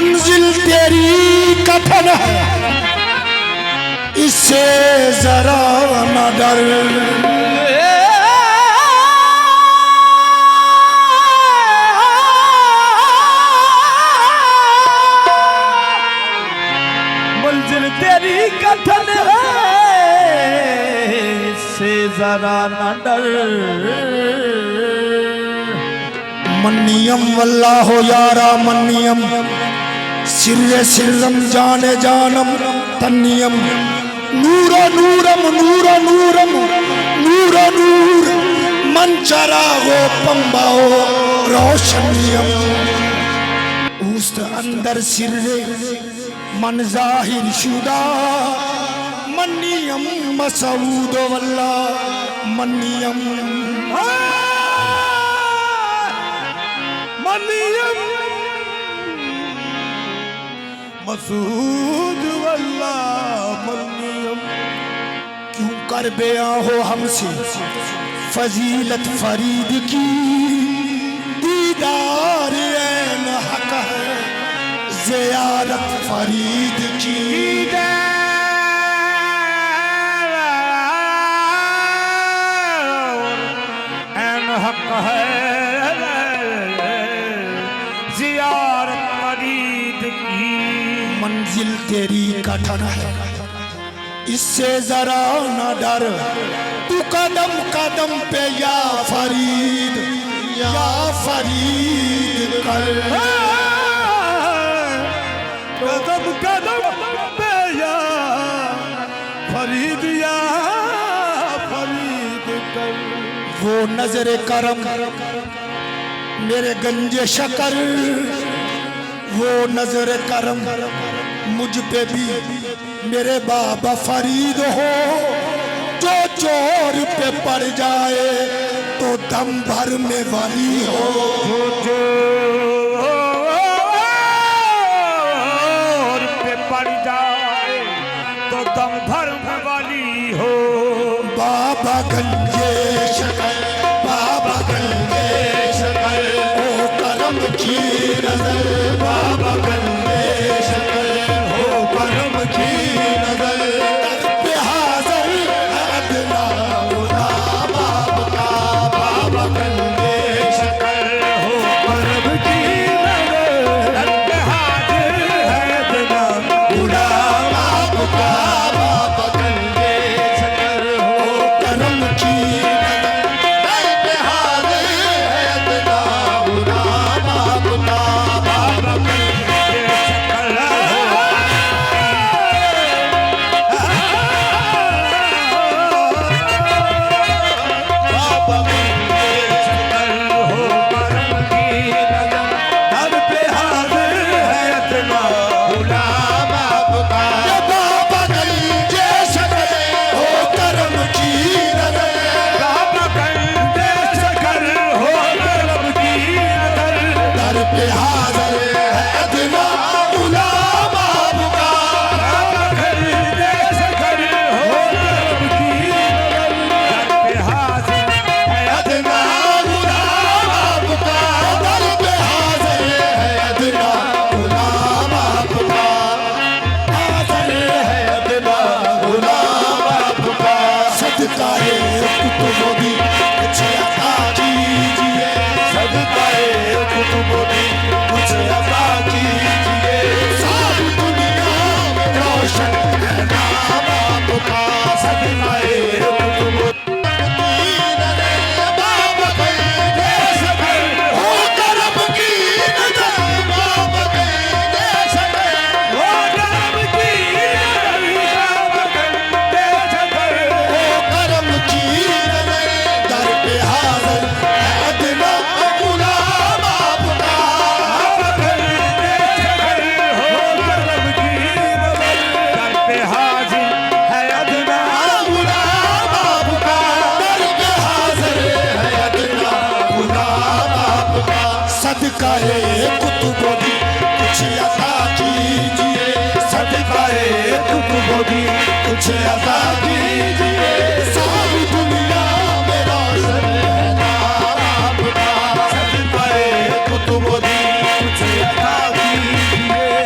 मंजिल तेरी कथन है, इससे जरा न डर। मंजिल तेरी कथन है, इससे जरा न डर। मन्नियम वल्लाहो यारा मन्नियम, सिर्रे सिर्रम जाने जानम तन्नियम, नूर नूरम नूर नूरम नूर नूर, मंचरा हो पंबाओ रोशनियम। उस अंदर सिर्रे मन जाहिर शुदा, मन्नियम मसूद वल्ला मन्नियम। मनियम मसूद वल्ला मनियम। क्यों कर बेया हो हमसे फजीलत फरीद की, दीदार ऐन हक है ज़ियारत फरीद की। ऐन हक है ज़ियारत फरीद की। मंजिल तेरी कठिन है, इससे जरा न डर, तू कदम कदम पे या फरीद कर। कदम कदम पे या फरीद कर। वो नजर करम मेरे गंजे शकर, वो नजर करम मुझ पे भी मेरे बाबा फरीद हो। जो चोर पे पड़ जाए तो दम भर में वली हो। जो चोर पे पड़ जाए तो दम भर में वली हो। बाबा गंजे शकर, बाबा गंजे शकर, ओ करम की नजर, बाबा गंजे शकर, ओ करम की नजर। दर पे हाज़िर है अदना खुदा बाप का, बाबा गंजे शकर, हो करम की नजर। दर पे हाजिर है अदना खुदा बाप का, बाबा गंजे शकर, ओ करम की नजर। दर पे हाज़िर है अदना खुदा बाप का, बाबा गंजे शकर, बाबा गंजे शकर, हो करम की नजर। दर पे हाजिर है अदना खुदा बाप का, बाबा गंजे शकर, ओ करम की नजर। बाबा गंजे शकर, हो करम की नजर। दर पे हाज़िर है अदना खुदा बाप का, बाबा गंजे शकर, हो करम की नजर। दर पे हाजिर है अदना खुदा बाप का, दर पे हाज़िर है अदना खुदा बाप का, हाज़िर है अदना खुदा बाप का। सदकाए कुतुबों कुछ अता कीजिए, सदकाए कुतुबों कुछ अता कीजिए। सारी दुनिया में रोशन है नाम आपका, सदकाए कुतुबों बाबा गंजे शकर, हो करम की नजर, बाबा गंजे शकर, हो करम की नजर। बाबा गंजे शकर, हो करम की नजर। दर पे हाज़िर है अदना खुदा बाप का, बाबा गंजे शकर, हो करम की नजर। दर पे हाजिर है अदना खुदा बाप का, दर पे हाज़िर है अदना खुदा बाप का। सदकाए कुतुबों कुछ अता कीजिए, सदकाए कुतुबों कुछ अता कीजिए। सारी दुनिया में रोशन है नाम आपका, सदकाए कुतुबों कुछ अता कीजिए।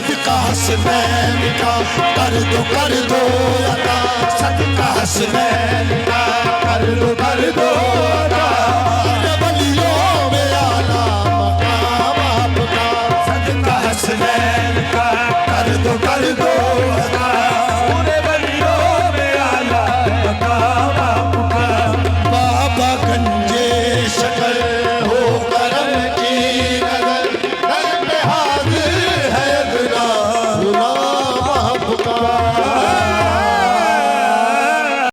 सदका हसनैन का कर दो अता, सदका हसनैन